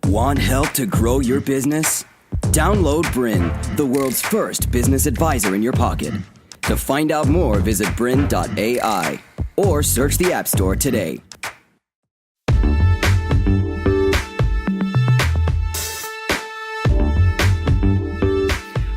Want help to grow your business? Download Bryn, the world's first business advisor in your pocket. To find out more, visit bryn.ai or search the App Store today.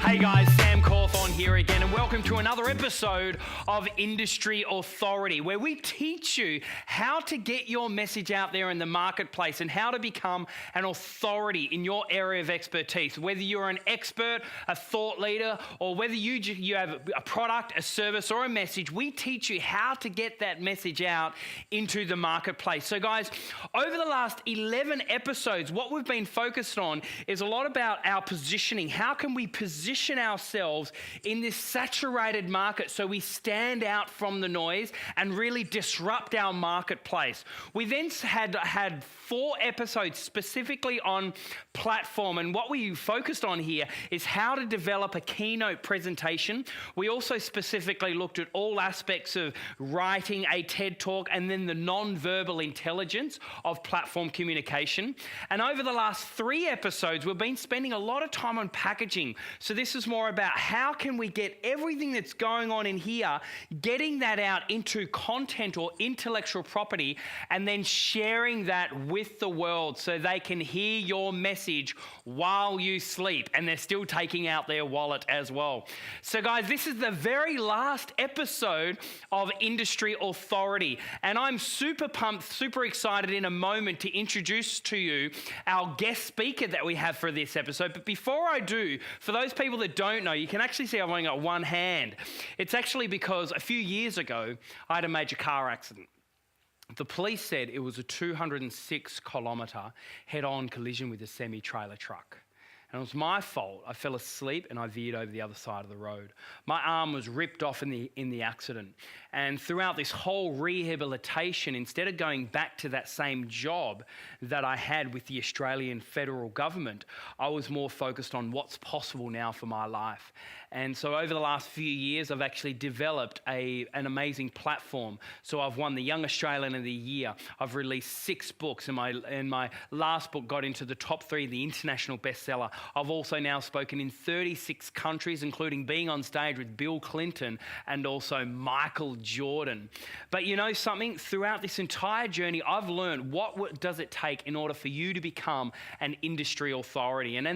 Hey guys, Sam Cawthorn here again, and welcome to another episode of Industry Authority, where we teach you how to get your message out there in the marketplace and how to become an authority in your area of expertise. Whether you're an expert, a thought leader, or whether you have a product, a service, or a message, we teach you how to get that message out into the marketplace. So guys, over the last 11 episodes, what we've been focused on is a lot about our positioning. How can we position ourselves in this saturated market so we stand out from the noise and really disrupt our marketplace? We then had 4 episodes specifically on platform, and what we focused on here is how to develop a keynote presentation. We also specifically looked at all aspects of writing a TED Talk and then the non-verbal intelligence of platform communication. And over the last 3 episodes, we've been spending a lot of time on packaging. So this is more about how can we get everything that's going on in here, getting that out into content or intellectual property, and then sharing that with the world so they can hear your message while you sleep, and they're still taking out their wallet as well. So guys, this is the very last episode of Industry Authority, and I'm super pumped, super excited in a moment to introduce to you our guest speaker that we have for this episode. But before I do, for those people that don't know, you can actually see I've only got one hand. It's actually because a few years ago, I had a major car accident. The police said it was a 206-kilometre head-on collision with a semi-trailer truck. And it was my fault. I fell asleep and I veered over the other side of the road. My arm was ripped off in the accident. And throughout this whole rehabilitation, instead of going back to that same job that I had with the Australian federal government, I was more focused on what's possible now for my life. And so over the last few years, I've actually developed an amazing platform. So I've won the Young Australian of the Year. I've released 6 books, and my last book got into the top 3, the international bestseller. I've also now spoken in 36 countries, including being on stage with Bill Clinton and also Michael Jordan. But you know something? Throughout this entire journey, I've learned what does it take in order for you to become an industry authority. And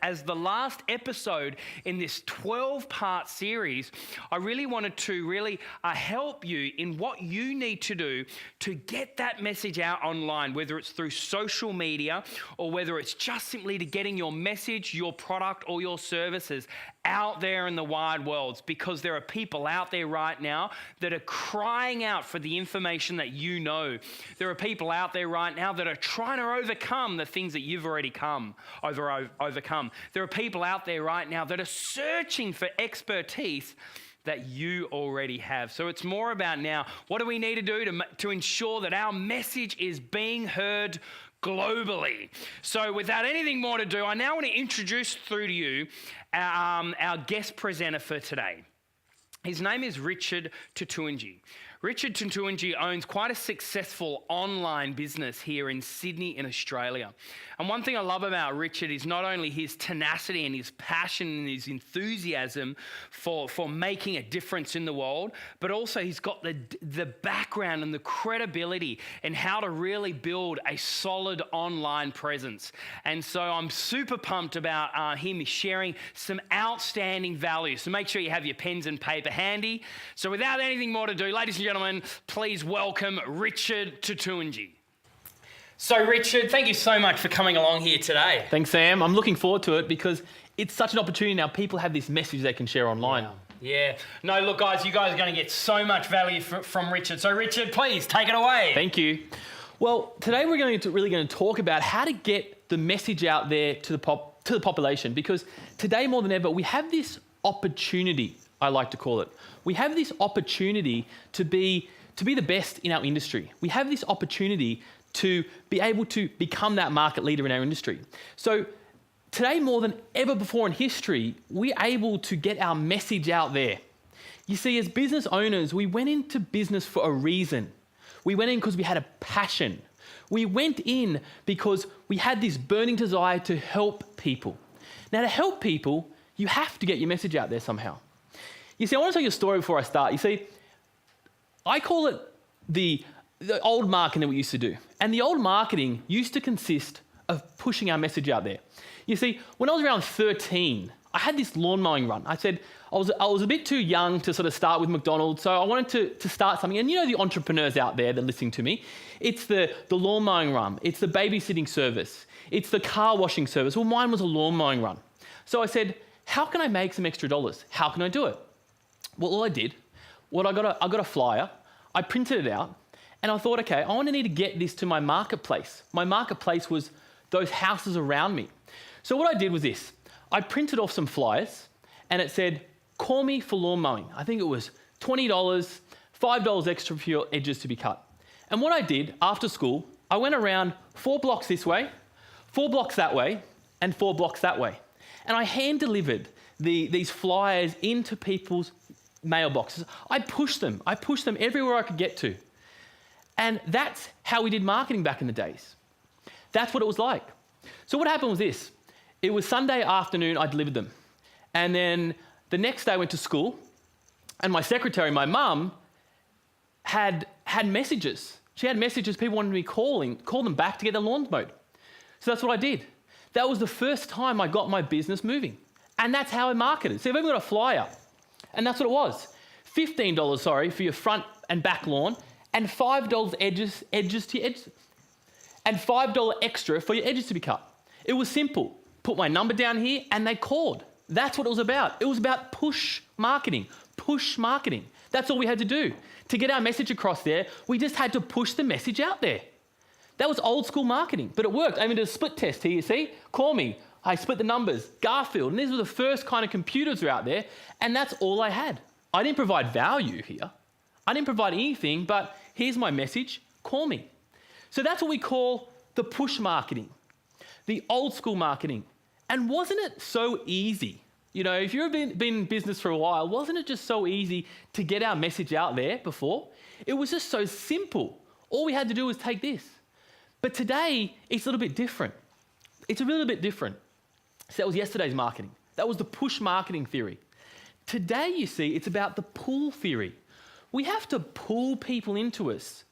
as the last episode in this 12-part series, I really wanted to help you in what you need to do to get that message out online, whether it's through social media or whether it's just simply to getting your message, your product, or your services out there in the wide worlds, because there are people out there right now that are crying out for the information that you know. There are people out there right now that are trying to overcome the things that you've already overcome. There are people out there right now that are searching for expertise that you already have. So it's more about now, what do we need to do to ensure that our message is being heard globally? So without anything more to do, I now want to introduce through to you our guest presenter for today. His name is Richard Toutounji. Richard Toutounji owns quite a successful online business here in Sydney in Australia. And one thing I love about Richard is not only his tenacity and his passion and his enthusiasm for making a difference in the world, but also he's got the background and the credibility in how to really build a solid online presence. And so I'm super pumped about him sharing some outstanding value. So make sure you have your pens and paper handy. So without anything more to do, ladies and gentlemen, please welcome Richard Toutounji. So Richard, thank you so much for coming along here today. Thanks, Sam. I'm looking forward to it because it's such an opportunity now. People have this message they can share online. Yeah. No, look, guys, you guys are going to get so much value from Richard. So Richard, please take it away. Thank you. Well, today we're really going to talk about how to get the message out there to the population, because today more than ever we have this opportunity, I like to call it. We have this opportunity to be the best in our industry. We have this opportunity to be able to become that market leader in our industry. So today, more than ever before in history, we're able to get our message out there. You see, as business owners, we went into business for a reason. We went in because we had a passion. We went in because we had this burning desire to help people. Now, to help people, you have to get your message out there somehow. You see, I want to tell you a story before I start. You see, I call it the old marketing that we used to do. And the old marketing used to consist of pushing our message out there. You see, when I was around 13, I had this lawn mowing run. I said I was a bit too young to sort of start with McDonald's, so I wanted to start something. And you know the entrepreneurs out there that are listening to me. It's the lawn mowing run. It's the babysitting service. It's the car washing service. Well, mine was a lawn mowing run. So I said, how can I make some extra dollars? How can I do it? Well, all I did, I got a flyer, I printed it out, and I thought, okay, I want to need to get this to my marketplace. My marketplace was those houses around me. So what I did was this. I printed off some flyers, and it said, call me for lawn mowing. I think it was $20, $5 extra for your edges to be cut. And what I did after school, I went around 4 blocks this way, 4 blocks that way, and 4 blocks that way. And I hand-delivered these flyers into people's mailboxes. I pushed them everywhere I could get to. And that's how we did marketing back in the days. That's what it was like. So what happened was this. It was Sunday afternoon, I delivered them. And then the next day I went to school, and my secretary, my mum, had messages. She had messages people wanted me to call them back to get their lawns mowed. So that's what I did. That was the first time I got my business moving. And that's how I marketed. So I've even got a flyer. And that's what it was. $15, for your front and back lawn, and $5 edges to your edges. And $5 extra for your edges to be cut. It was simple. Put my number down here, and they called. That's what it was about. It was about push marketing. Push marketing. That's all we had to do. To get our message across there, we just had to push the message out there. That was old school marketing, but it worked. I mean, there's a split test here, you see? Call me. I split the numbers. Garfield. And these were the first kind of computers that were out there, and that's all I had. I didn't provide value here. I didn't provide anything, but here's my message. Call me. So that's what we call the push marketing, the old school marketing. And wasn't it so easy? You know, if you've been in business for a while, wasn't it just so easy to get our message out there before? It was just so simple. All we had to do was take this. But today, it's a little bit different. It's a little bit different. So that was yesterday's marketing. That was the push marketing theory. Today, you see, it's about the pull theory. We have to pull people into us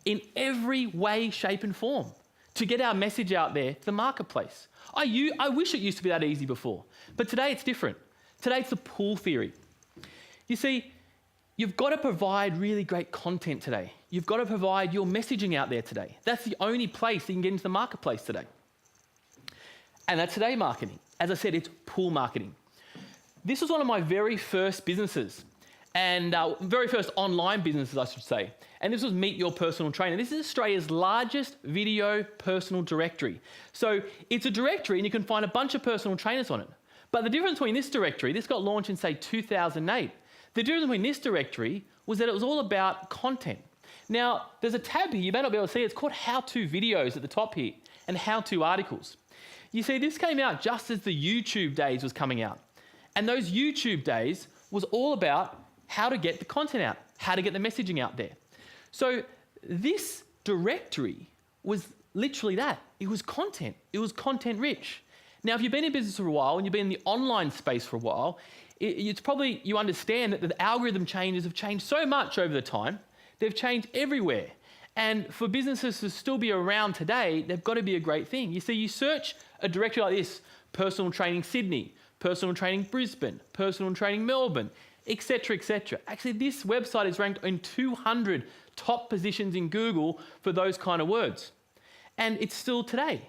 in every way, shape, and form to get our message out there to the marketplace. I wish it used to be that easy before, but today it's different. Today it's the pull theory. You see, you've got to provide really great content today. You've got to provide your messaging out there today. That's the only place that you can get into the marketplace today. And that's today marketing. As I said, it's pull marketing. This was one of my very first businesses, and very first online businesses, I should say. And this was Meet Your Personal Trainer. This is Australia's largest video personal directory. So it's a directory, and you can find a bunch of personal trainers on it. But the difference between this directory, this got launched in, say, 2008. The difference between this directory was that it was all about content. Now, there's a tab here, you may not be able to see it. It's called How-To Videos at the top here, and How-To Articles. You see, this came out just as the YouTube days was coming out. And those YouTube days was all about how to get the content out, how to get the messaging out there. So this directory was literally that. It was content. It was content rich. Now, if you've been in business for a while and you've been in the online space for a while, it's probably, you understand that the algorithm changes have changed so much over the time. They've changed everywhere. And for businesses to still be around today, they've got to be a great thing. You see, you search a directory like this, personal training Sydney, personal training Brisbane, personal training Melbourne, etc., etc. Actually, this website is ranked in 200 top positions in Google for those kind of words. And it's still today.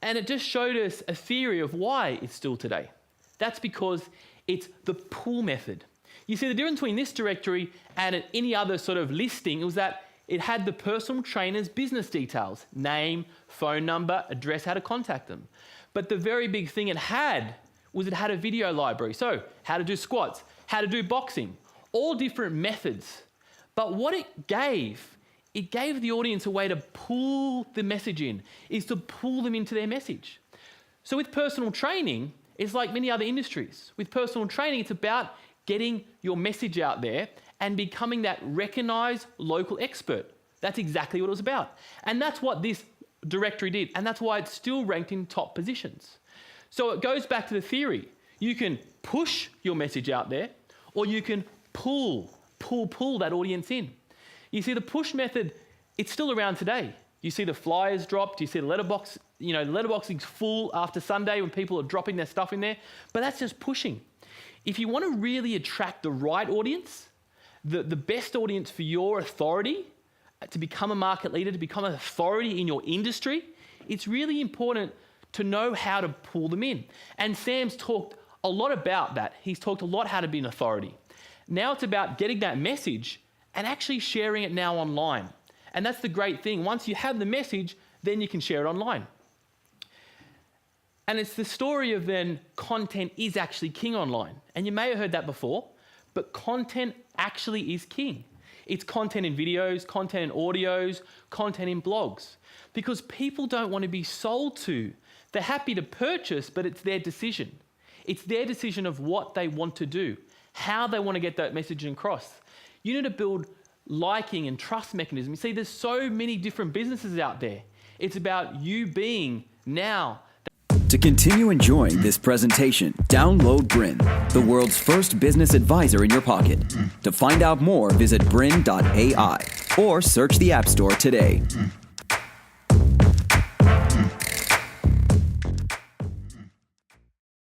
And it just showed us a theory of why it's still today. That's because it's the pull method. You see, the difference between this directory and any other sort of listing was that it had the personal trainer's business details, name, phone number, address, how to contact them. But the very big thing it had was it had a video library. So how to do squats, how to do boxing, all different methods. But what it gave the audience a way to pull the message in, is to pull them into their message. So with personal training, it's like many other industries. With personal training, it's about getting your message out there and becoming that recognized local expert, That's exactly what it was about. And that's what this directory did. And that's why it's still ranked in top positions. So it goes back to the theory. You can push your message out there, or you can pull that audience in. You see, the push method, it's still around today. You see the flyers dropped, you see the letterbox, the letterboxing's full after Sunday when people are dropping their stuff in there, but that's just pushing. If you want to really attract the right audience, the best audience for your authority, to become a market leader, to become an authority in your industry, it's really important to know how to pull them in. And Sam's talked a lot about that. He's talked a lot how to be an authority. Now it's about getting that message and actually sharing it now online. And that's the great thing. Once you have the message, then you can share it online. And it's the story of then content is actually king online. And you may have heard that before, but content actually is king. It's content in videos, content in audios, content in blogs. Because people don't want to be sold to. They're happy to purchase, but it's their decision. It's their decision of what they want to do, how they want to get that message across. You need to build liking and trust mechanism. You see, there's so many different businesses out there. It's about you being now. To continue enjoying this presentation, download Bryn, the world's first business advisor in your pocket. To find out more, visit bryn.ai or search the App Store today.